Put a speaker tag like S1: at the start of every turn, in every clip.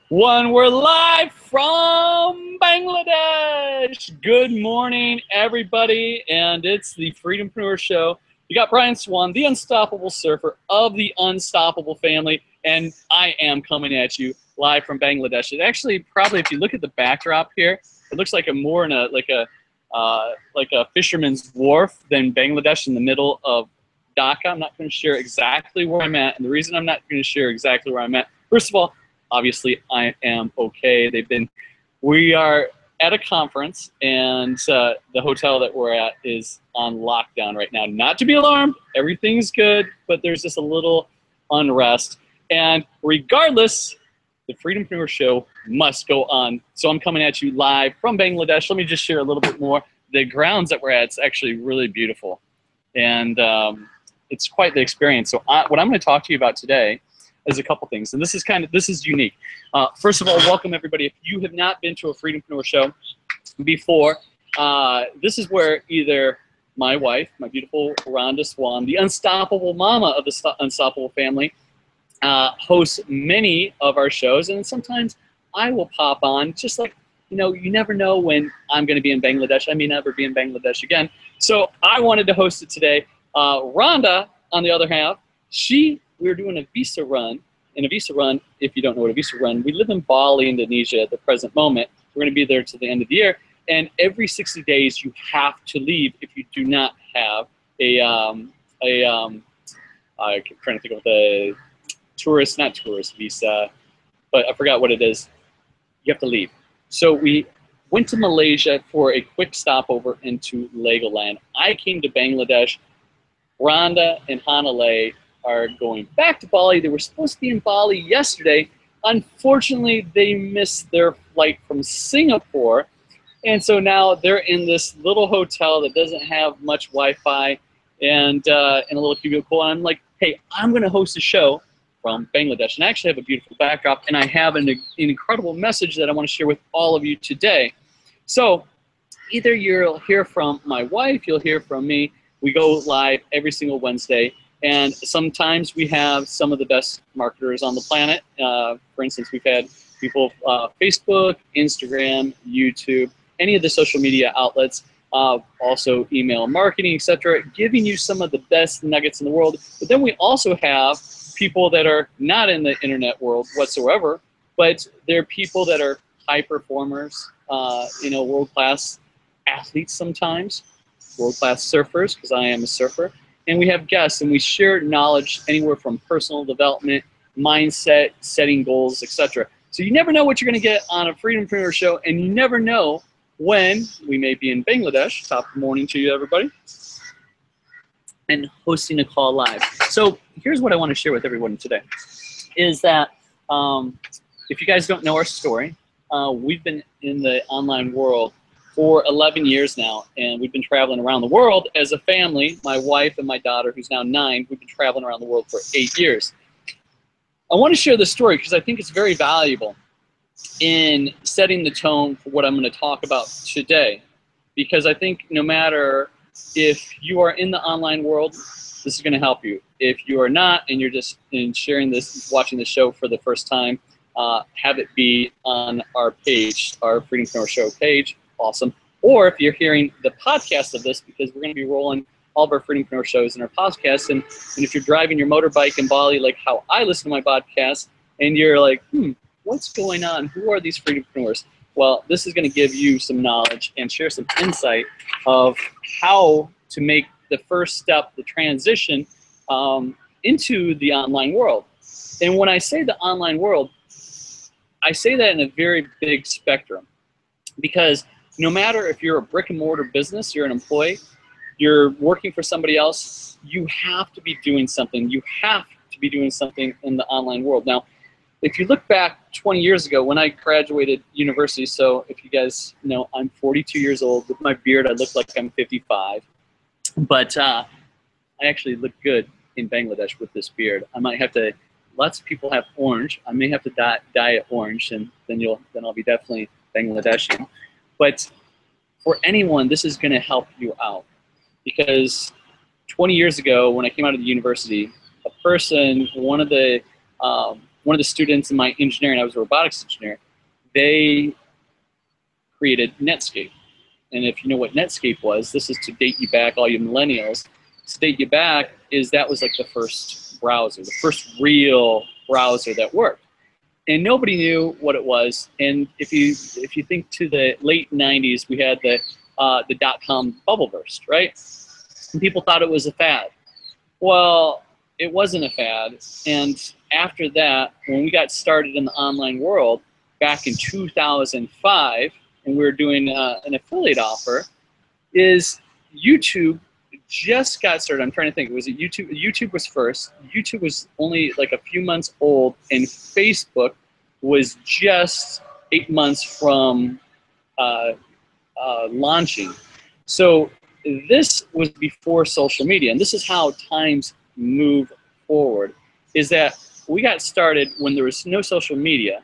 S1: One, we're live from Bangladesh. Good morning, everybody, and it's the Freedom-Preneur show. You got Brian Swan, the unstoppable surfer of the unstoppable family, and I am coming at you live from Bangladesh. It actually, probably, if you look at the backdrop here, it looks like more in like a fisherman's wharf than Bangladesh in the middle of Dhaka. I'm not going to share exactly where I'm at, and the reason I'm not going to share exactly where I'm at, first of all, obviously, I am okay. We are at a conference, and the hotel that we're at is on lockdown right now. Not to be alarmed, everything's good, but there's just a little unrest. And regardless, the Freedom-Preneur show must go on. So I'm coming at you live from Bangladesh. Let me just share a little bit more. The grounds that we're at, it's actually really beautiful. And it's quite the experience. So what I'm going to talk to you about today is a couple things, and this is unique. First of all, welcome everybody. If you have not been to a Freedom-Preneur show before, this is where either my wife, my beautiful Brian Swan, the unstoppable mama of the unstoppable family, hosts many of our shows, and sometimes I will pop on, just like, you never know when I'm going to be in Bangladesh. I may never be in Bangladesh again. So I wanted to host it today. Rhonda, on the other hand, we're doing a visa run. And a visa run, if you don't know what a visa run, we live in Bali, Indonesia at the present moment. We're going to be there till the end of the year. And every 60 days, you have to leave if you do not have I'm trying to think of the not tourist visa, but I forgot what it is. You have to leave. So we went to Malaysia for a quick stopover into Legoland. I came to Bangladesh. Rhonda and Hanalei are going back to Bali. They were supposed to be in Bali yesterday. Unfortunately, they missed their flight from Singapore. And so now they're in this little hotel that doesn't have much Wi-Fi and in a little cubicle. And I'm like, hey, I'm going to host a show from Bangladesh. And I actually have a beautiful backdrop, and I have an incredible message that I want to share with all of you today. So either you'll hear from my wife, you'll hear from me. We go live every single Wednesday. And sometimes we have some of the best marketers on the planet. For instance, we've had people Facebook, Instagram, YouTube, any of the social media outlets, also email marketing, etc., giving you some of the best nuggets in the world. But then we also have people that are not in the internet world whatsoever, but they're people that are high performers, world-class athletes sometimes, world-class surfers, because I am a surfer. And we have guests, and we share knowledge anywhere from personal development, mindset, setting goals, etc. So you never know what you're going to get on a Freedom-Preneur show, and you never know when we may be in Bangladesh. Top of the morning to you, everybody, and hosting a call live. So here's what I want to share with everyone today, is that if you guys don't know our story, we've been in the online world for 11 years now, and we've been traveling around the world as a family. My wife and my daughter, who's now 9, we've been traveling around the world for 8 years. I want to share this story because I think it's very valuable in setting the tone for what I'm going to talk about today, because I think no matter if you are in the online world, this is going to help you. If you are not, and you're just sharing this, watching the show for the first time, have it be on our page, our Freedom-Preneur show page. Awesome. Or if you're hearing the podcast of this, because we're going to be rolling all of our Freedom-Preneur shows in our podcast, and if you're driving your motorbike in Bali, like how I listen to my podcast, and you're like, what's going on? Who are these Freedom-Preneurs? Well, this is going to give you some knowledge and share some insight of how to make the first step, the transition into the online world. And when I say the online world, I say that in a very big spectrum, because no matter if you're a brick and mortar business, you're an employee, you're working for somebody else, you have to be doing something. You have to be doing something in the online world. Now, if you look back 20 years ago when I graduated university, so if you guys know, I'm 42 years old. With my beard, I look like I'm 55. But I actually look good in Bangladesh with this beard. I might have to, lots of people have orange. I may have to dye it orange, and then I'll be definitely Bangladeshi. But for anyone, this is going to help you out, because 20 years ago when I came out of the university, one of one of the students in my engineering, I was a robotics engineer, they created Netscape. And if you know what Netscape was, this is to date you back, all you millennials. To date you back is that was like the first browser, the first real browser that worked. And nobody knew what it was. And if you think to the late 90s, we had the dot-com bubble burst, right? And people thought it was a fad. Well, it wasn't a fad. And after that, when we got started in the online world back in 2005, and we were doing an affiliate offer, is YouTube just got started. I'm trying to think. Was it YouTube? YouTube was first. YouTube was only like a few months old, and Facebook was just 8 months from launching. So this was before social media, and this is how times move forward, is that we got started when there was no social media,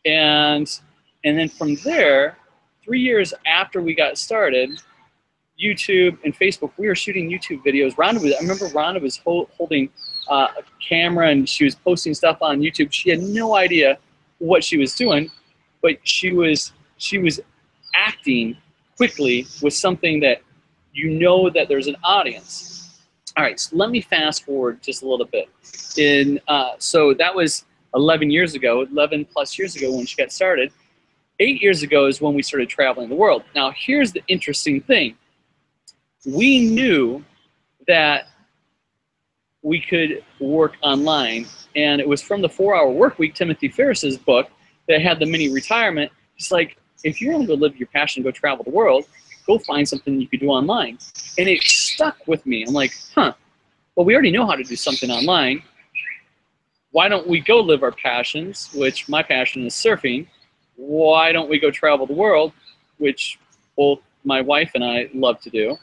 S1: and then from there, 3 years after we got started, YouTube and Facebook, we were shooting YouTube videos. I remember Rhonda was holding a camera, and she was posting stuff on YouTube. She had no idea what she was doing, but she was acting quickly with something that you know that there's an audience. All right, so let me fast forward just a little bit. So that was 11 years ago, 11 plus years ago when she got started. 8 years ago is when we started traveling the world. Now, here's the interesting thing. We knew that we could work online, and it was from the 4-Hour Workweek, Timothy Ferriss's book, that had the mini retirement. It's like, if you're going to go live your passion, go travel the world, go find something you could do online. And it stuck with me. I'm like, well, we already know how to do something online. Why don't we go live our passions, which my passion is surfing? Why don't we go travel the world, which both my wife and I love to do,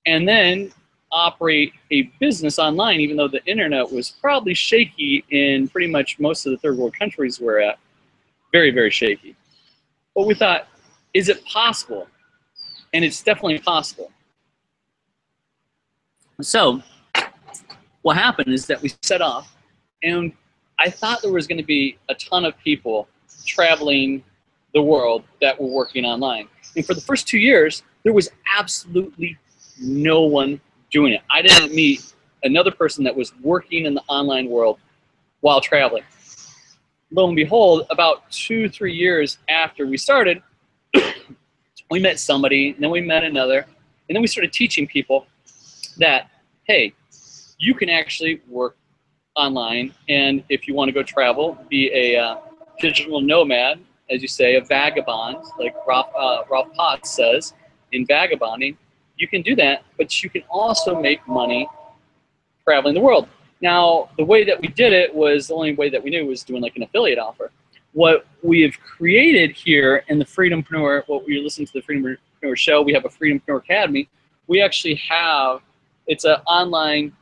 S1: and then operate a business online, even though the internet was probably shaky in pretty much most of the third world countries we're at. Very, very shaky. But we thought, is it possible? And it's definitely possible. So what happened is that we set off, and I thought there was going to be a ton of people traveling the world that were working online. And for the first 2 years, there was absolutely no one doing it. I didn't meet another person that was working in the online world while traveling. Lo and behold, about 2-3 years after we started, we met somebody, and then we met another, and then we started teaching people that, hey, you can actually work online, and if you want to go travel, be a digital nomad, as you say, a vagabond, like Ralph Potts says in Vagabonding, you can do that, but you can also make money traveling the world. Now, the way that we did it was, the only way that we knew was doing like an affiliate offer. What we have created here in the Freedom-Preneur, what we listen to the Freedom-Preneur show, we have a Freedom-Preneur Academy. We actually have, it's an online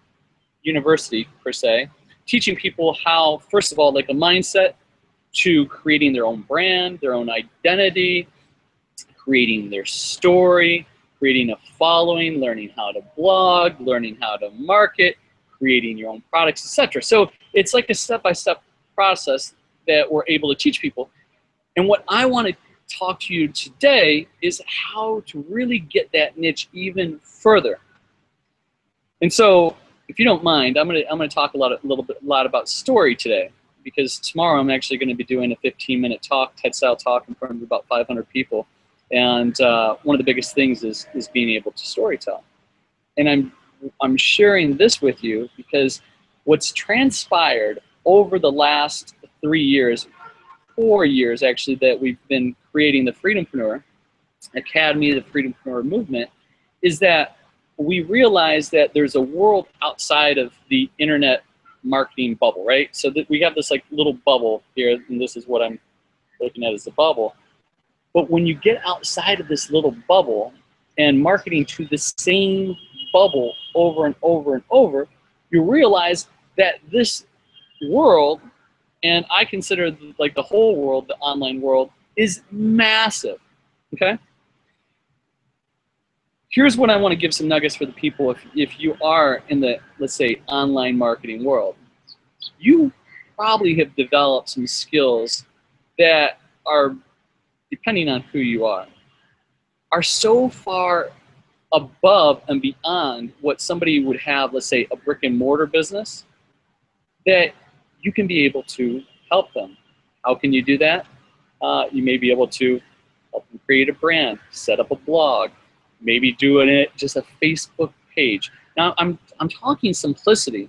S1: university per se, teaching people how, first of all, like a mindset to creating their own brand, their own identity, creating their story, creating a following, learning how to blog, learning how to market, creating your own products, etc. So it's like a step-by-step process that we're able to teach people. And what I want to talk to you today is how to really get that niche even further. And so, if you don't mind, I'm gonna talk a lot about story today, because tomorrow I'm actually going to be doing a 15-minute talk, TED-style talk, in front of about 500 people. And one of the biggest things is being able to storytell. And I'm sharing this with you because what's transpired over the last 3 years, 4 years actually, that we've been creating the Freedom-Preneur Academy, the Freedom-Preneur movement, is that we realize that there's a world outside of the internet marketing bubble, right? So that we have this like little bubble here, and this is what I'm looking at as the bubble. But when you get outside of this little bubble and marketing to the same bubble over and over and over, you realize that this world, and I consider like the whole world, the online world, is massive, okay? Here's what I want to give some nuggets for the people if you are in the, let's say, online marketing world. You probably have developed some skills that are, depending on who you are so far above and beyond what somebody would have, let's say, a brick and mortar business, that you can be able to help them. How can you do that? You may be able to help them create a brand, set up a blog, maybe doing just a Facebook page. Now, I'm talking simplicity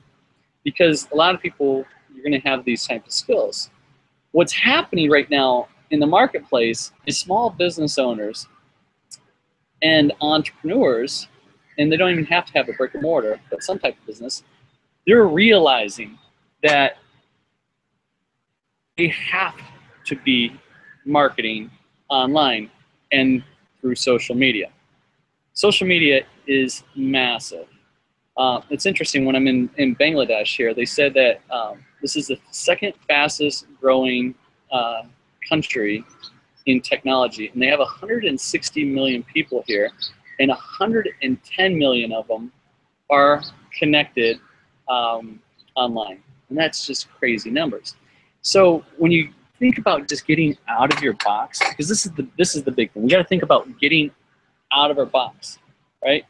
S1: because a lot of people, you're going to have these types of skills. What's happening right now in the marketplace is small business owners and entrepreneurs, and they don't even have to have a brick and mortar, but some type of business, they're realizing that they have to be marketing online and through social media. Social media is massive. It's interesting, when I'm in Bangladesh here, they said that this is the second fastest growing country in technology, and they have 160 million people here, and 110 million of them are connected online, and that's just crazy numbers. So when you think about just getting out of your box, because this is the big thing, we got to think about getting out of our box, right?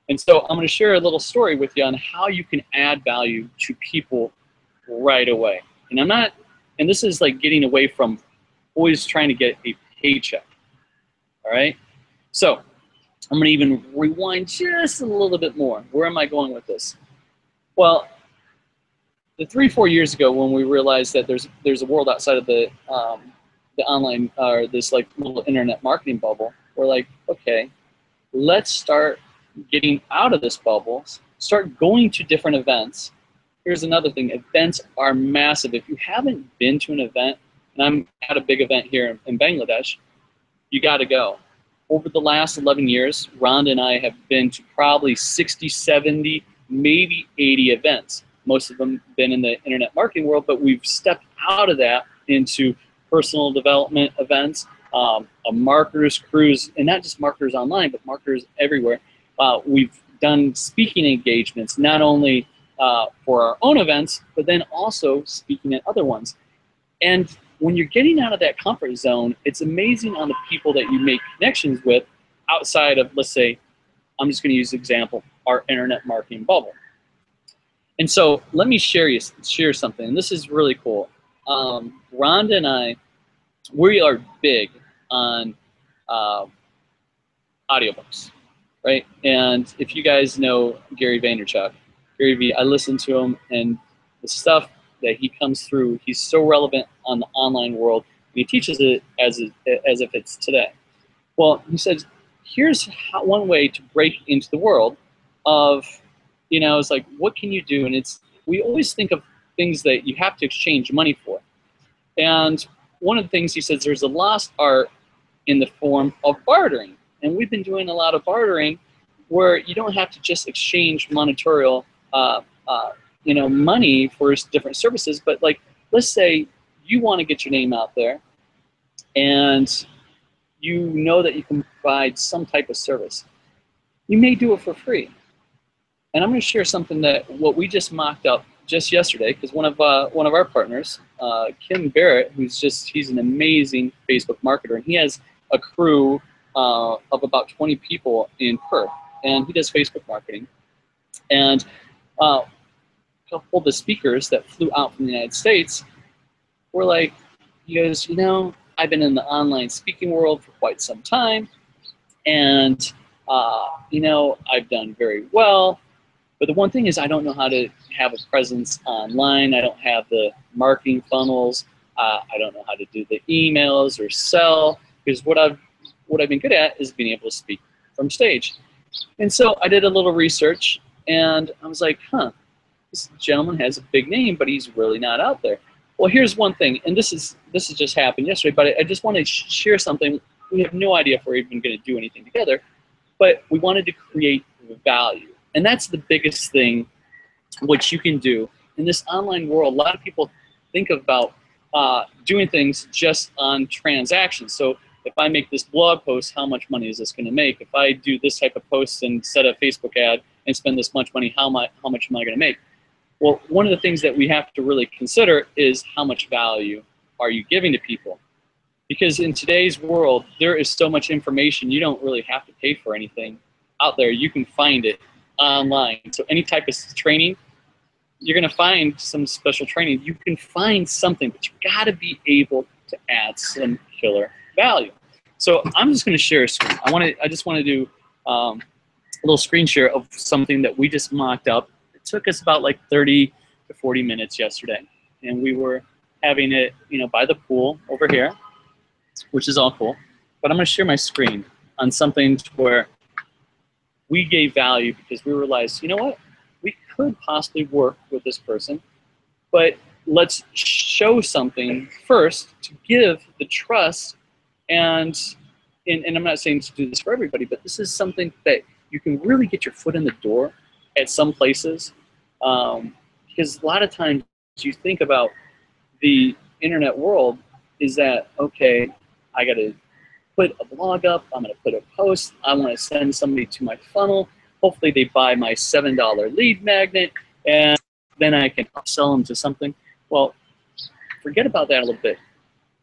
S1: And so I'm going to share a little story with you on how you can add value to people right away. And this is like getting away from always trying to get a paycheck, all right? So I'm going to even rewind just a little bit more. Where am I going with this? Well, 3-4 years ago, when we realized that there's a world outside of the online, or this like little internet marketing bubble, we're like, okay, let's start getting out of this bubble, start going to different events. Here's another thing, events are massive. If you haven't been to an event, and I'm at a big event here in Bangladesh, you got to go. Over the last 11 years, Rhonda and I have been to probably 60, 70, maybe 80 events. Most of them been in the internet marketing world, but we've stepped out of that into personal development events, a marketers cruise, and not just marketers online, but marketers everywhere. We've done speaking engagements, not only for our own events, but then also speaking at other ones. And when you're getting out of that comfort zone, it's amazing on the people that you make connections with outside of, let's say, I'm just going to use the example, our internet marketing bubble. And so let me share something, and this is really cool. Rhonda and I, we are big on audiobooks, right? And if you guys know Gary Vaynerchuk, Gary V, I listen to him, and the stuff that he comes through, he's so relevant on the online world. He teaches it as if it's today. Well, he says, here's one way to break into the world of, it's like, what can you do? And we always think of things that you have to exchange money for. And one of the things he says, there's a lost art in the form of bartering. And we've been doing a lot of bartering where you don't have to just exchange monetary money for different services, but like, let's say you want to get your name out there and you know that you can provide some type of service. You may do it for free. And I'm going to share something that what we just mocked up just yesterday, because one of our partners, Kim Barrett, he's an amazing Facebook marketer, and he has a crew of about 20 people in Perth, and he does Facebook marketing. And a couple of the speakers that flew out from the United States were like, he goes, I've been in the online speaking world for quite some time, and I've done very well. But the one thing is, I don't know how to have a presence online. I don't have the marketing funnels. I don't know how to do the emails or sell, because what I've been good at is being able to speak from stage. And so I did a little research, and I was like, this gentleman has a big name, but he's really not out there. Well, here's one thing, and this has just happened yesterday, but I just want to share something. We have no idea if we're even going to do anything together, but we wanted to create value. And that's the biggest thing which you can do in this online world. A lot of people think about doing things just on transactions. So if I make this blog post, how much money is this going to make? If I do this type of post and set a Facebook ad and spend this much money, how much am I going to make? Well, one of the things that we have to really consider is how much value are you giving to people? Because in today's world, there is so much information, you don't really have to pay for anything out there. You can find it online. So any type of training, you're going to find some special training. You can find something, but you got to be able to add some killer value. So I'm just going to share a screen. I just want to do a little screen share of something that we just mocked up. It took us about like 30 to 40 minutes yesterday, and we were having it, by the pool over here, which is all cool. But I'm going to share my screen on something where we gave value because we realized, you know what, we could possibly work with this person, but let's show something first to give the trust. And I'm not saying to do this for everybody, but this is something that you can really get your foot in the door at some places. Because a lot of times you think about the internet world is that, okay, I got to put a blog up, I'm going to put a post, I want to send somebody to my funnel, hopefully they buy my $7 lead magnet, and then I can upsell them to something. Well, forget about that a little bit.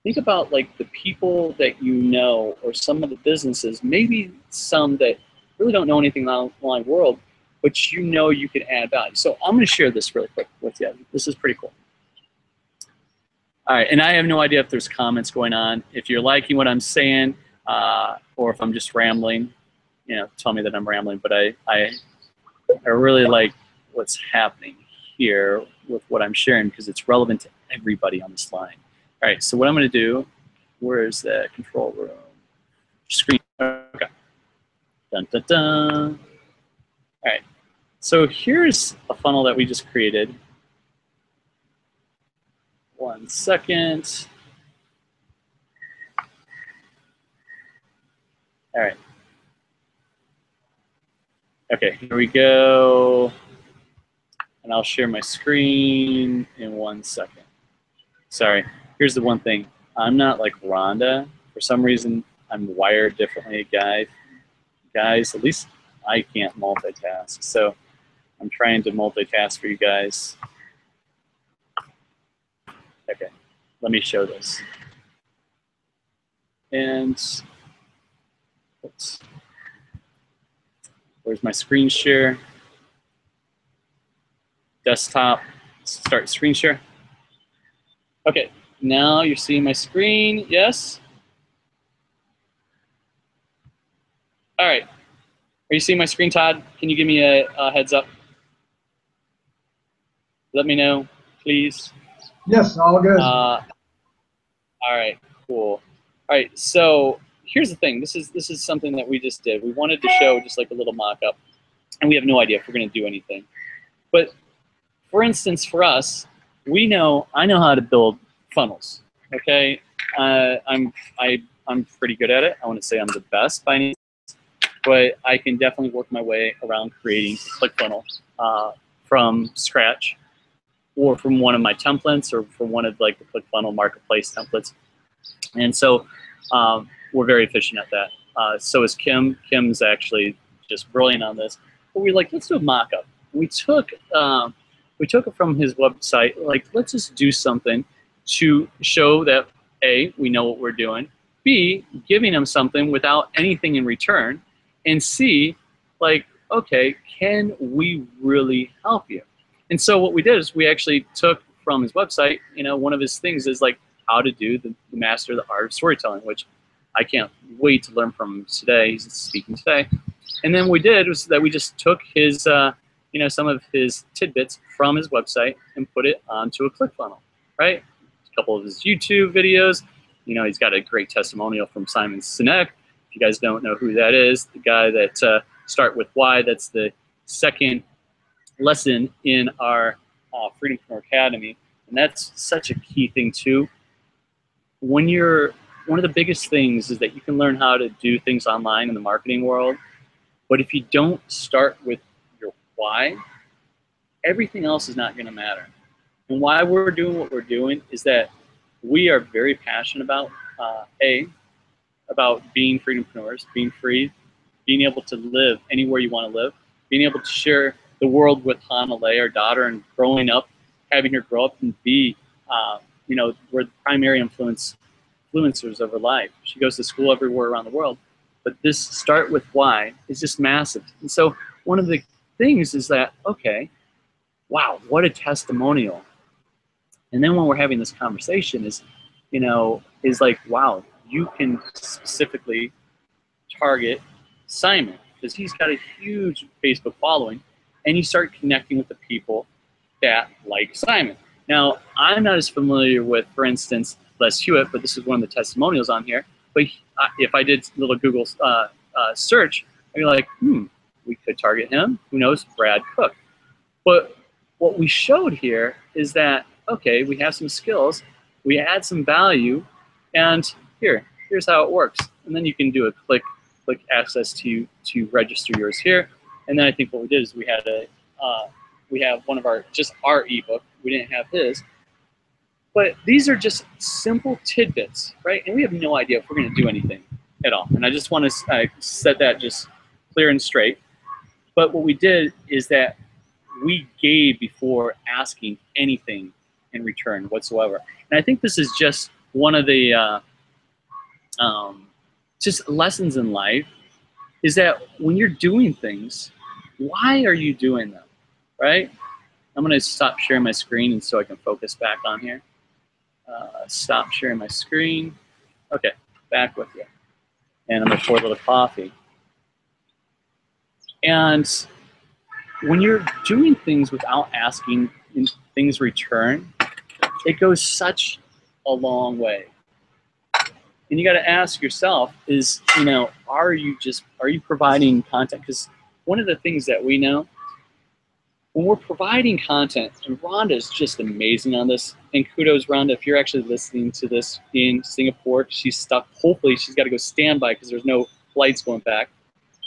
S1: Think about like the people that you know, or some of the businesses, maybe some that really don't know anything about the online world, but you can add value. So I'm going to share this really quick with you. This is pretty cool. All right, and I have no idea if there's comments going on. If you're liking what I'm saying, or if I'm just rambling, tell me that I'm rambling. But I really like what's happening here with what I'm sharing because it's relevant to everybody on this line. All right, so what I'm going to do, where is the control room? Screen. Okay. Dun, dun, dun. All right, so here's a funnel that we just created. 1 second. All right. Okay, here we go. And I'll share my screen in 1 second. Sorry, here's the one thing. I'm not like Rhonda. For some reason, I'm wired differently, guys. At least I can't multitask. So I'm trying to multitask for you guys. Okay, let me show this. And oops. Where's my screen share? Desktop, start screen share. Okay, now you're seeing my screen, yes? All right, are you seeing my screen, Todd? Can you give me a heads up? Let me know, please.
S2: Yes, all good.
S1: All right, cool. All right, so here's the thing. This is something that we just did. We wanted to show just like a little mock-up, and we have no idea if we're going to do anything. But for instance, for us, I know how to build funnels. Okay, I'm pretty good at it. I want to say I'm the best by any means, but I can definitely work my way around creating a ClickFunnels from scratch, or from one of my templates, or from one of like the ClickFunnels marketplace templates. And so we're very efficient at that. So is Kim. Kim's actually just brilliant on this. But we're like, let's do a mock-up. We took it from his website. Like, let's just do something to show that A, we know what we're doing, B, giving him something without anything in return, and C, like, okay, can we really help you? And so what we did is we actually took from his website, one of his things is like how to do the master the art of storytelling, which I can't wait to learn from him today. He's speaking today. And then what we did was that we just took his, some of his tidbits from his website and put it onto a ClickFunnels, right? A couple of his YouTube videos. He's got a great testimonial from Simon Sinek. If you guys don't know who that is, the guy that start with why, that's the second lesson in our Freedom-Preneur Academy. And that's such a key thing too. One of the biggest things is that you can learn how to do things online in the marketing world, but if you don't start with your why, everything else is not going to matter. And why we're doing what we're doing is that we are very passionate about, about being freedompreneurs, being free, being able to live anywhere you want to live, being able to share the world with Hanalei, our daughter, and growing up, having her grow up and be, you know, we're the primary influencers of her life. She goes to school everywhere around the world. But this start with why is just massive. And so one of the things is that, okay, wow, what a testimonial. And then when we're having this conversation is, you know, is like, wow, you can specifically target Simon because he's got a huge Facebook following, and you start connecting with the people that like Simon. Now, I'm not as familiar with, for instance, Les Hewitt, but this is one of the testimonials on here. But if I did a little Google search, I'd be like, we could target him. Who knows? Brad Cook. But what we showed here is that, okay, we have some skills, we add some value, and here's how it works. And then you can do a click access to register yours here. And then I think what we did is we had we have one of our ebook. We didn't have his. But these are just simple tidbits, right? And we have no idea if we're going to do anything at all. And I just want to set that just clear and straight. But what we did is that we gave before asking anything in return whatsoever. And I think this is just one of the just lessons in life is that when you're doing things, why are you doing them, right? I'm going to stop sharing my screen and so I can focus back on here. Stop sharing my screen. Okay, back with you. And I'm going to pour a little coffee. And when you're doing things without asking things return, it goes such a long way. And you got to ask yourself is, you know, are you providing content? Because one of the things that we know, when we're providing content, and Rhonda is just amazing on this, and kudos, Rhonda, if you're actually listening to this in Singapore, she's stuck. Hopefully she's got to go standby because there's no flights going back.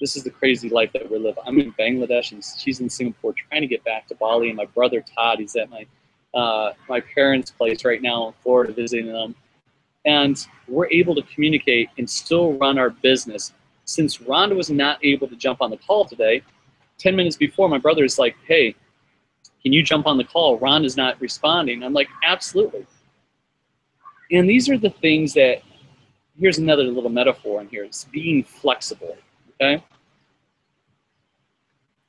S1: This is the crazy life that we live. I'm in Bangladesh and she's in Singapore trying to get back to Bali, and my brother Todd, he's at my parents' place right now in Florida visiting them. And we're able to communicate and still run our business. Since Rhonda was not able to jump on the call today, 10 minutes before, my brother is like, hey, can you jump on the call? Rhonda's not responding. I'm like, absolutely. And these are the things that, here's another little metaphor in here. It's being flexible, okay?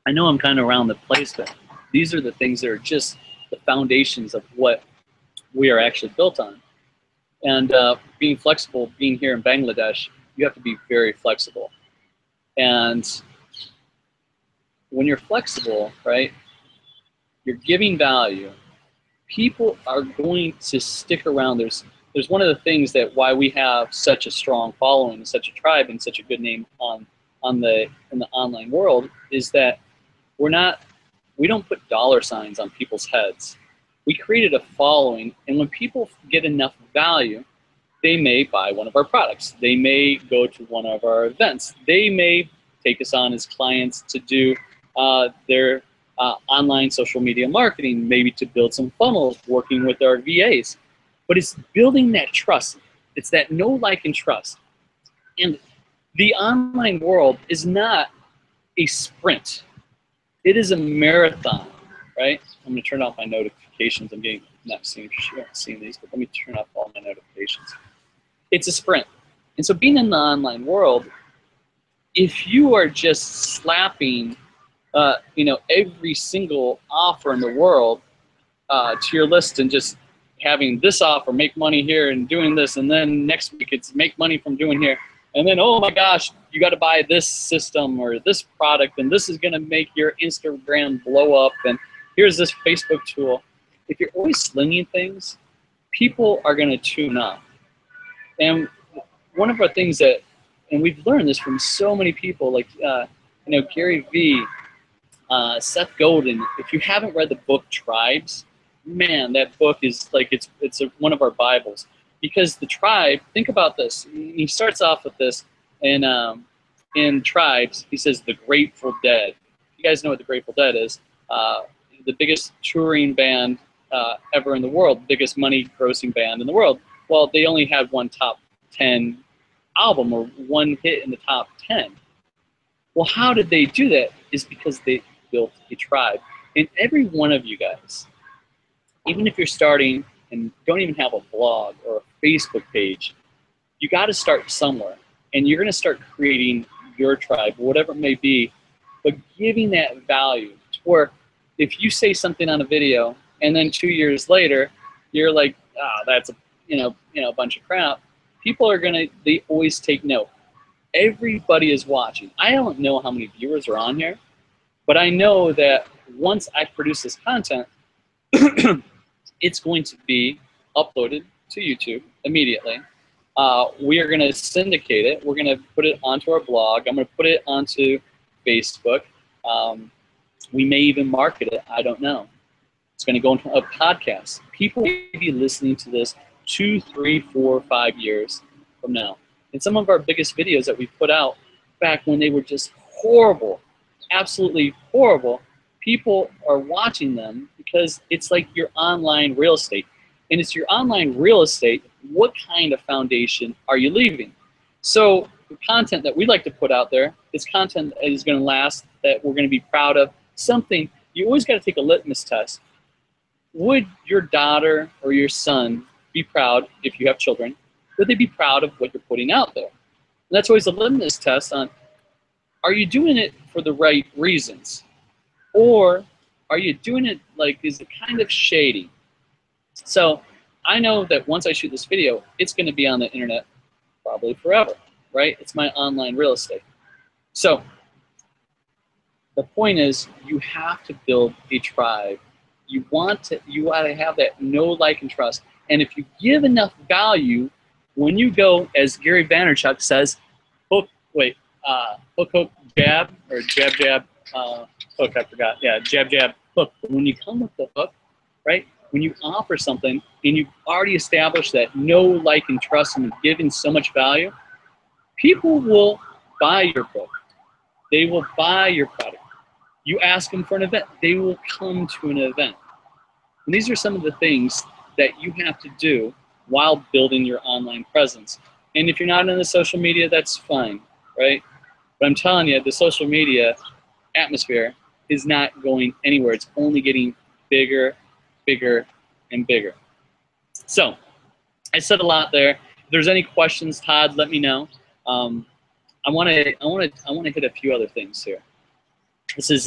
S1: I know I'm kind of around the place, but these are the things that are just the foundations of what we are actually built on. And being flexible, being here in Bangladesh, you have to be very flexible. And when you're flexible, right, you're giving value, people are going to stick around. There's one of the things that why we have such a strong following, such a tribe, and such a good name in the online world is that we don't put dollar signs on people's heads. We created a following, and when people get enough value, they may buy one of our products. They may go to one of our events. They may take us on as clients to do their online social media marketing, maybe to build some funnels, working with our VAs. But it's building that trust. It's that know, like, and trust. And the online world is not a sprint. It is a marathon, right? I'm going to turn off my notifications. I'm not seeing these, but let me turn off all my notifications. It's a sprint. And so being in the online world, if you are just slapping you know, every single offer in the world to your list and just having this offer, make money here and doing this, and then next week it's make money from doing here, and then, oh my gosh, you got to buy this system or this product, and this is going to make your Instagram blow up, and here's this Facebook tool. If you're always slinging things, people are going to tune out. And one of our things that, and we've learned this from so many people, like you know, Gary Vee, Seth Godin. If you haven't read the book Tribes, man, that book is like it's one of our Bibles, because the tribe. Think about this. He starts off with this in Tribes. He says the Grateful Dead. You guys know what the Grateful Dead is? The biggest touring band ever in the world, biggest money-grossing band in the world. Well, they only had one top 10 album or one hit in the top 10. Well, how did they do that? Is because they built a tribe. And every one of you guys, even if you're starting and don't even have a blog or a Facebook page, you got to start somewhere. And you're going to start creating your tribe, whatever it may be, but giving that value to where if you say something on a video and then 2 years later, you're like, that's a bunch of crap. People are they always take note. Everybody is watching. I don't know how many viewers are on here, but I know that once I produce this content, it's going to be uploaded to YouTube immediately. We are going to syndicate it. We're going to put it onto our blog. I'm going to put it onto Facebook. We may even market it. I don't know. It's going to go into a podcast. People may be listening to this 2, 3, 4, 5 years from now. And some of our biggest videos that we put out back when they were just horrible, absolutely horrible, people are watching them because it's like your online real estate. And it's your online real estate. What kind of foundation are you leaving? So the content that we like to put out there is content that is going to last, that we're going to be proud of. Something, you always got to take a litmus test. Would your daughter or your son be proud, if you have children, would they be proud of what you're putting out there? And that's always a litmus test on, are you doing it for the right reasons? Or are you doing it like, is it kind of shady? So I know that once I shoot this video, it's going to be on the internet probably forever, right? It's my online real estate. So the point is, you have to build a tribe. You want to have that know, like, and trust. And if you give enough value, when you go, as Gary Vaynerchuk says, hook, jab, or jab, jab, hook, I forgot. Yeah, jab, jab, hook. But when you come with the hook, right, when you offer something and you've already established that know, like, and trust and given so much value, people will buy your book. They will buy your product. You ask them for an event, they will come to an event. And these are some of the things that you have to do while building your online presence. And if you're not in the social media, that's fine, right? But I'm telling you, the social media atmosphere is not going anywhere. It's only getting bigger, bigger, and bigger. So I said a lot there. If there's any questions, Todd, let me know. I want to hit a few other things here. This is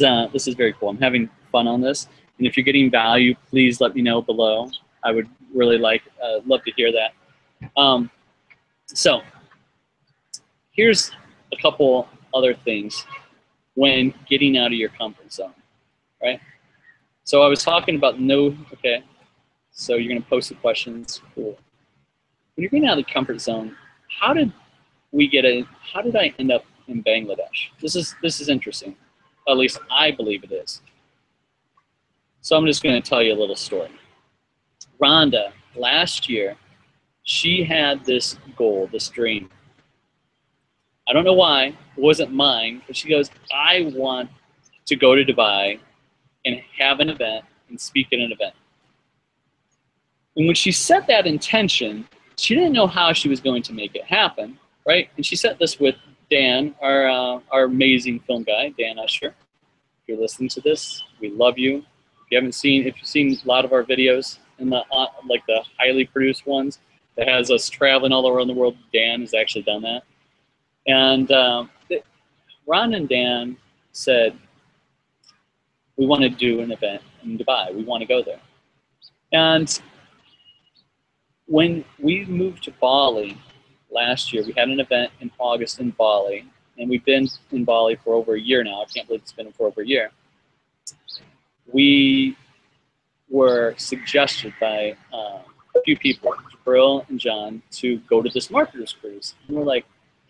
S1: very cool. I'm having fun on this, and if you're getting value, please let me know below. I would really love to hear that. So here's a couple other things when getting out of your comfort zone, right? So I was talking about okay. So you're gonna post the questions. Cool. When you're getting out of the comfort zone, how did I end up in Bangladesh? This is interesting. At least I believe it is. So I'm just going to tell you a little story. Rhonda, last year, she had this goal, this dream. I don't know why, it wasn't mine, but she goes, I want to go to Dubai and have an event and speak at an event. And when she set that intention, she didn't know how she was going to make it happen, right? And she set this with Dan, our amazing film guy, Dan Usher. If you're listening to this, we love you. If you've seen a lot of our videos in the the highly produced ones that has us traveling all around the world, Dan has actually done that. And Ron and Dan said, we want to do an event in Dubai. We want to go there. And when we moved to Bali last year, we had an event in August in Bali, and we've been in Bali for over a year now. I can't believe it's been for over a year. We were suggested by a few people, Jabril and John, to go to this marketers cruise. And we're like,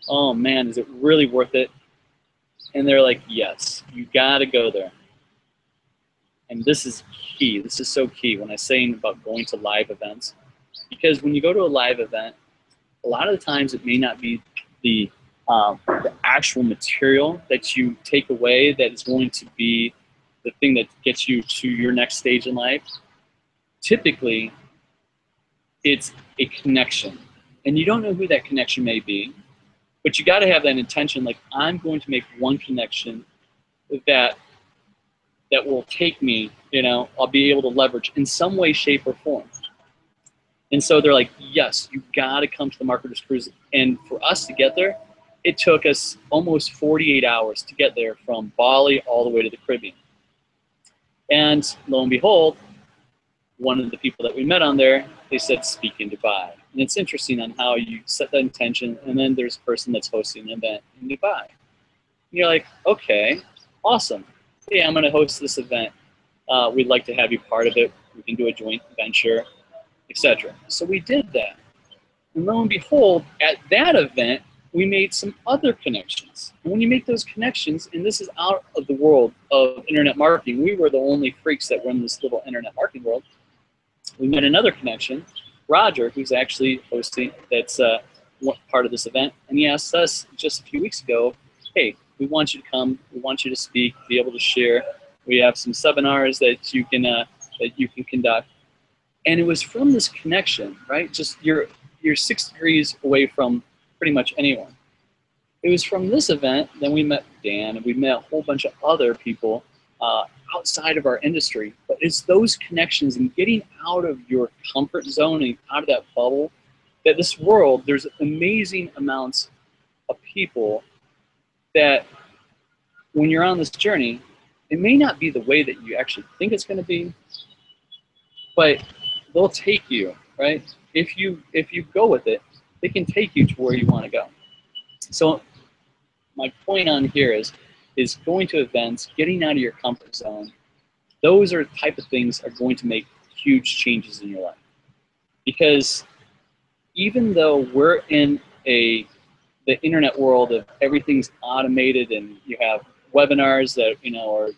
S1: oh man, is it really worth it? And they're like, yes, you gotta go there. And this is key. This is so key when I'm saying about going to live events. Because when you go to a live event, a lot of the times it may not be the actual material that you take away that is going to be the thing that gets you to your next stage in life. Typically, it's a connection. And you don't know who that connection may be, but you got to have that intention, like, I'm going to make one connection that that will take me, I'll be able to leverage in some way, shape, or form. And so they're like, yes, you got to come to the Marketers Cruise. And for us to get there, it took us almost 48 hours to get there from Bali all the way to the Caribbean. And lo and behold, one of the people that we met on there, they said, speak in Dubai. And it's interesting on how you set that intention, and then there's a person that's hosting an event in Dubai. And you're like, okay, awesome. Hey, I'm going to host this event. We'd like to have you part of it. We can do a joint venture, etc. So we did that. And lo and behold, at that event, we made some other connections. And when you make those connections, and this is out of the world of internet marketing, we were the only freaks that were in this little internet marketing world. We met another connection, Roger, who's actually hosting, that's part of this event, and he asked us just a few weeks ago, hey, we want you to come, we want you to speak, be able to share. We have some seminars that you can conduct. And it was from this connection, right? Just you're 6 degrees away from pretty much anyone. It was from this event, then we met Dan, and we met a whole bunch of other people outside of our industry. But it's those connections and getting out of your comfort zone and out of that bubble, that this world, there's amazing amounts of people that when you're on this journey, it may not be the way that you actually think it's going to be, but they'll take you, right? If you go with it, they can take you to where you want to go. So my point on here is going to events, getting out of your comfort zone. Those are the type of things are going to make huge changes in your life. Because even though we're in the internet world of everything's automated and you have webinars that are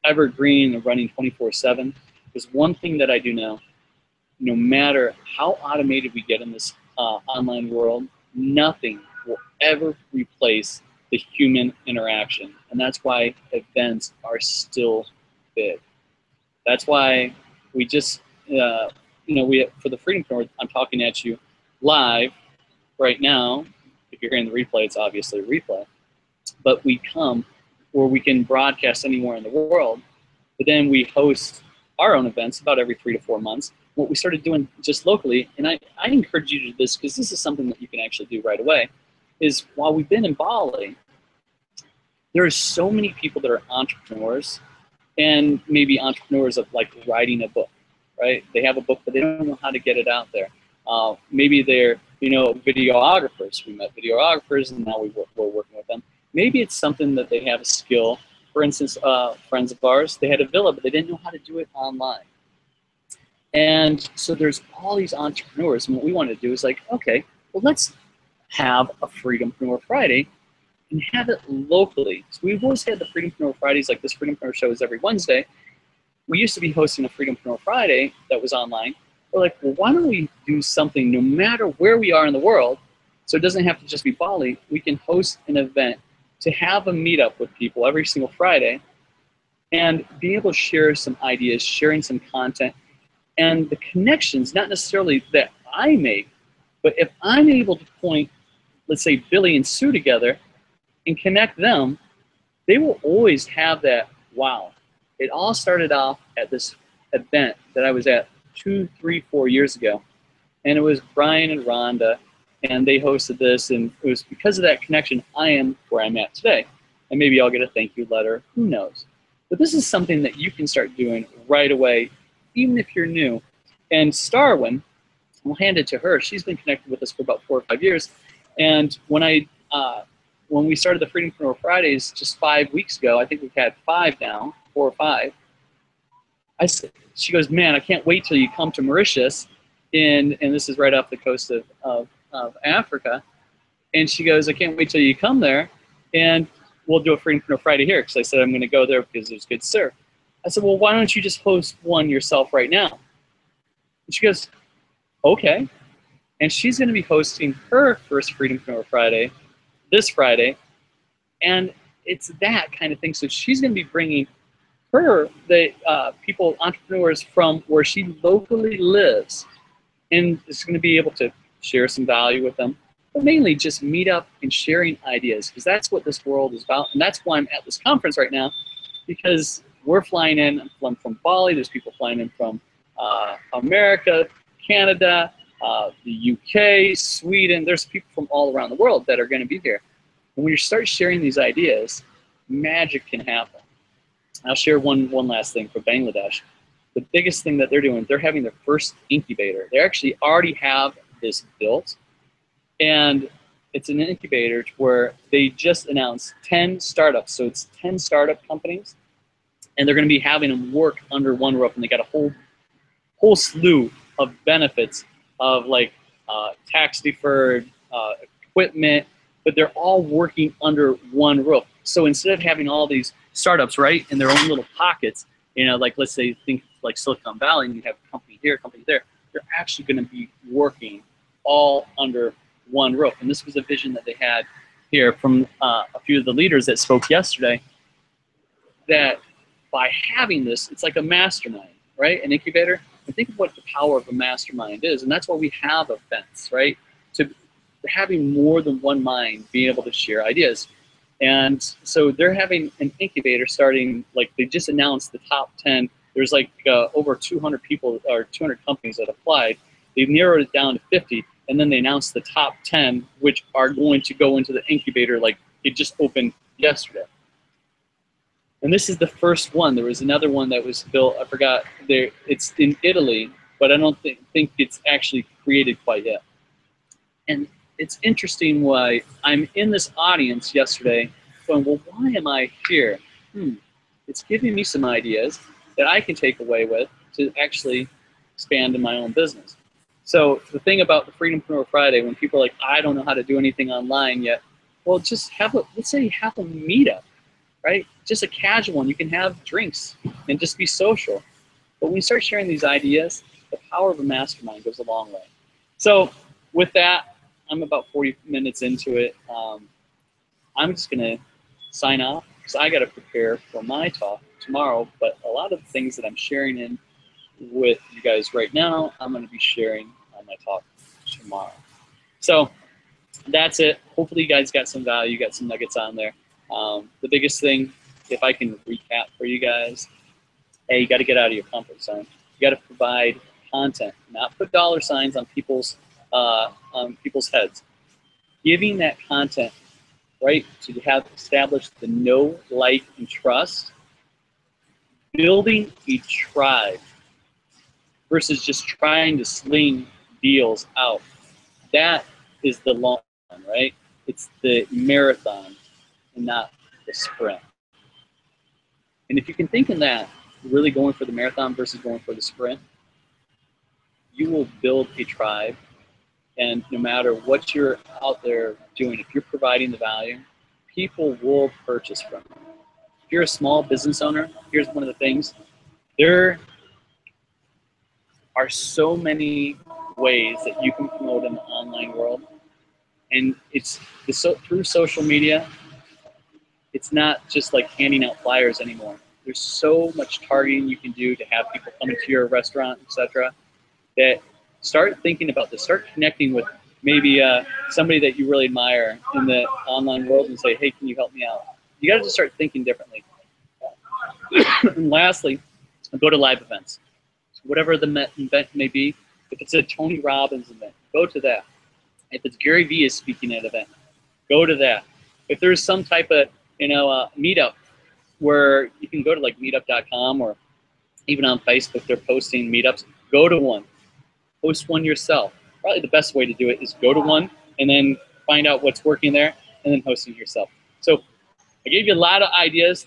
S1: evergreen and running 24/7, there's one thing that I do know: no matter how automated we get in this online world, nothing will ever replace the human interaction. And that's why events are still big. That's why we just, for the Freedom-Preneur, I'm talking at you live right now. If you're hearing the replay, it's obviously a replay. But we come where we can broadcast anywhere in the world, but then we host our own events about every 3 to 4 months. What we started doing just locally, and I encourage you to do this because this is something that you can actually do right away, is while we've been in Bali, there are so many people that are entrepreneurs and maybe entrepreneurs of like writing a book, right? They have a book, but they don't know how to get it out there. Maybe they're, videographers. We met videographers and now we're working with them. Maybe it's something that they have a skill. For instance, friends of ours, they had a villa, but they didn't know how to do it online. And so there's all these entrepreneurs, and what we want to do is like, okay, well, let's have a Freedom-Preneur Friday and have it locally. So we've always had the Freedom-Preneur Fridays, like this Freedom-Preneur show is every Wednesday. We used to be hosting a Freedom-Preneur Friday that was online. We're like, well, why don't we do something no matter where we are in the world, so it doesn't have to just be Bali, we can host an event to have a meetup with people every single Friday and be able to share some ideas, sharing some content, and the connections, not necessarily that I make, but if I'm able to point, let's say, Billy and Sue together and connect them, they will always have that, wow. It all started off at this event that I was at 2, 3, 4 years ago. And it was Brian and Rhonda, and they hosted this, and it was because of that connection I am where I'm at today. And maybe I'll get a thank you letter, who knows. But this is something that you can start doing right away, even if you're new. And Starwin, we'll hand it to her. She's been connected with us for about 4 or 5 years. And when we started the Freedom-Preneur Fridays just 5 weeks ago, I think we've had 5 now, 4 or 5. She goes, man, I can't wait till you come to Mauritius, and this is right off the coast of Africa. And she goes, I can't wait till you come there, and we'll do a Freedom-Preneur Friday here, because I said I'm going to go there because there's good surf. I said, well, why don't you just host one yourself right now? And she goes, okay. And she's going to be hosting her first Freedom-Preneur Friday this Friday, and it's that kind of thing. So she's going to be bringing the people, entrepreneurs from where she locally lives, and is going to be able to share some value with them, but mainly just meet up and sharing ideas, because that's what this world is about. And that's why I'm at this conference right now, because we're flying in from Bali. There's people flying in from America, Canada, the UK, Sweden. There's people from all around the world that are going to be here. And when you start sharing these ideas, magic can happen. I'll share one last thing for Bangladesh. The biggest thing that they're doing, they're having their first incubator. They actually already have this built, and it's an incubator where they just announced 10 startups. So it's 10 startup companies, and they're going to be having them work under one roof, and they got a whole slew of benefits of like tax deferred equipment, but they're all working under one roof. So instead of having all these startups, right, in their own little pockets, you know, like let's say think like Silicon Valley, and you have a company here, a company there, they're actually going to be working all under one roof. And this was a vision that they had here from a few of the leaders that spoke yesterday, that by having this, it's like a mastermind, right, an incubator. And think of what the power of a mastermind is, and that's why we have events, right, to having more than one mind being able to share ideas. And so they're having an incubator starting, like they just announced the top 10. There's like over 200 people or 200 companies that applied. They've narrowed it down to 50, and then they announced the top 10, which are going to go into the incubator. Like it just opened yesterday. And this is the first one. There was another one that was built, I forgot, there. It's in Italy, but I don't think it's actually created quite yet. And it's interesting why I'm in this audience yesterday going, well, why am I here? It's giving me some ideas that I can take away with to actually expand in my own business. So the thing about the Freedom-Preneur Friday, when people are like, I don't know how to do anything online yet, well, just let's say you have a meetup, right? Just a casual one. You can have drinks and just be social. But when you start sharing these ideas, the power of a mastermind goes a long way. So with that, I'm about 40 minutes into it. I'm just going to sign off because I got to prepare for my talk tomorrow. But a lot of the things that I'm sharing in with you guys right now, I'm going to be sharing on my talk tomorrow. So that's it. Hopefully you guys got some value, got some nuggets on there. The biggest thing, if I can recap for you guys, hey, you got to get out of your comfort zone. You got to provide content, not put dollar signs on people's heads. Giving that content, right, to have established the know, like, and trust. Building a tribe versus just trying to sling deals out. That is the long run, right? It's the marathon and not the sprint. And if you can think in that, really going for the marathon versus going for the sprint, you will build a tribe. And no matter what you're out there doing, if you're providing the value, people will purchase from you. If you're a small business owner, here's one of the things. There are so many ways that you can promote in the online world. And it's through social media, it's not just like handing out flyers anymore. There's so much targeting you can do to have people come into your restaurant, etc. That start thinking about this. Start connecting with maybe somebody that you really admire in the online world and say, hey, can you help me out? You got to just start thinking differently. And lastly, go to live events. So whatever the event may be, if it's a Tony Robbins event, go to that. If it's Gary Vee is speaking at an event, go to that. If there's some type of meetup where you can go to like meetup.com or even on Facebook, they're posting meetups, go to one. Host one yourself. Probably the best way to do it is go to one and then find out what's working there and then host it yourself. So I gave you a lot of ideas,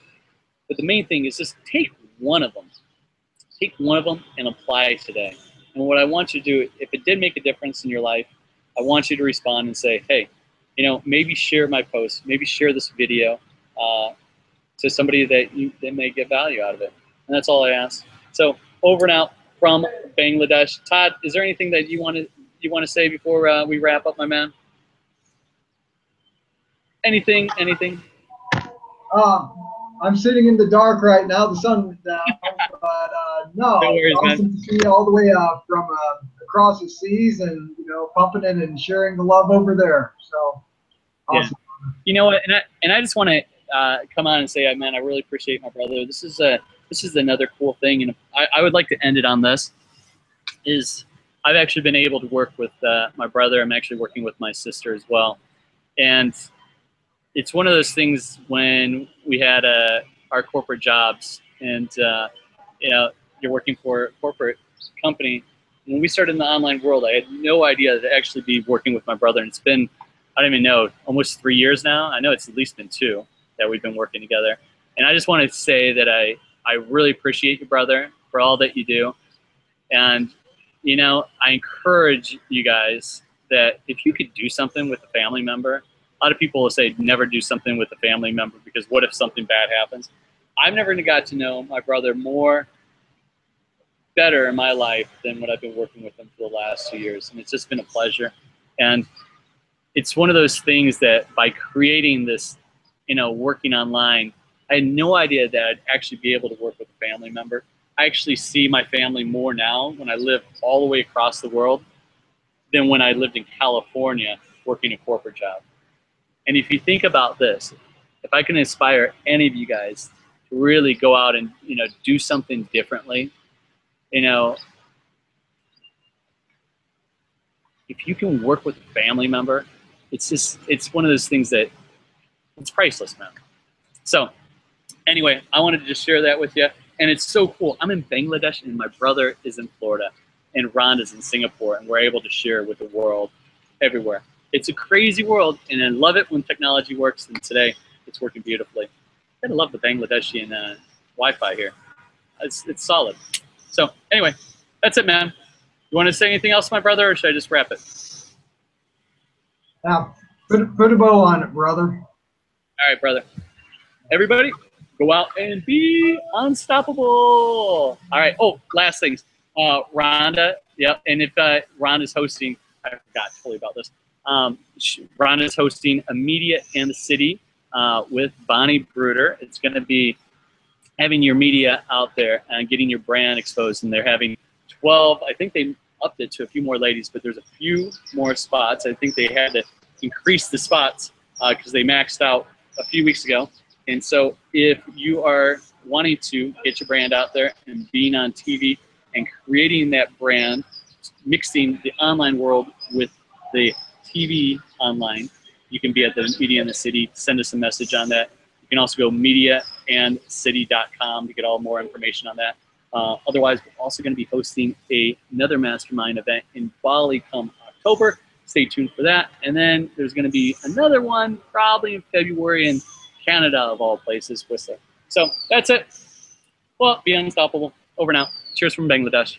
S1: but the main thing is just take one of them. Take one of them and apply it today. And what I want you to do, if it did make a difference in your life, I want you to respond and say, hey, maybe share my post, maybe share this video to somebody that may get value out of it. And that's all I ask. So over and out from Bangladesh. Todd, is there anything that you want to say before we wrap up, my man? Anything?
S2: I'm sitting in the dark right now. The sun went down, but no,
S1: no worries,
S2: awesome
S1: man.
S2: to see you all the way from across the seas, and pumping it and sharing the love over there. So awesome.
S1: Yeah. You know what? And I just want to come on and say, man, I really appreciate my brother. This is this is another cool thing, and I would like to end it on this, is I've actually been able to work with my brother. I'm actually working with my sister as well. And it's one of those things when we had our corporate jobs, and you know, you're working for a corporate company. When we started in the online world, I had no idea to actually be working with my brother. And it's been, I don't even know, almost 3 years now. I know it's at least been 2 that we've been working together. And I just wanted to say that I really appreciate you, brother, for all that you do. And, you know, I encourage you guys that if you could do something with a family member, a lot of people will say never do something with a family member because what if something bad happens? I've never got to know my brother better in my life than what I've been working with him for the last 2 years. And it's just been a pleasure. And it's one of those things that by creating this, you know, working online, I had no idea that I'd actually be able to work with a family member. I actually see my family more now when I live all the way across the world than when I lived in California working a corporate job. And if you think about this, if I can inspire any of you guys to really go out and, you know, do something differently, you know, if you can work with a family member, it's one of those things that it's priceless, man. So anyway, I wanted to just share that with you. And it's so cool. I'm in Bangladesh and my brother is in Florida and Ron is in Singapore, and we're able to share with the world everywhere. It's a crazy world, and I love it when technology works, and today it's working beautifully. I love the Bangladeshi and Wi-Fi here. It's solid. So anyway, that's it, man. You want to say anything else, my brother, or should I just wrap it?
S2: Now, put a bow on it, brother.
S1: All right, brother. Everybody, go out and be unstoppable. All right. Oh, last things. Rhonda, yep. And if Rhonda's hosting, I forgot totally about this. Rhonda's hosting a media in the city with Bonnie Bruder. It's going to be having your media out there and getting your brand exposed. And they're having 12, I think they upped it to a few more ladies, but there's a few more spots. I think they had to increase the spots because they maxed out a few weeks ago. And so if you are wanting to get your brand out there and being on TV and creating that brand, mixing the online world with the TV online, you can be at the Media in the City. Send us a message on that. You can also go mediaandcity.com to get all more information on that. Otherwise, we're also going to be hosting another mastermind event in Bali come October. Stay tuned for that. And then there's going to be another one probably in February in Canada, of all places, Whistler. So that's it. Well, be unstoppable. Over now. Cheers from Bangladesh.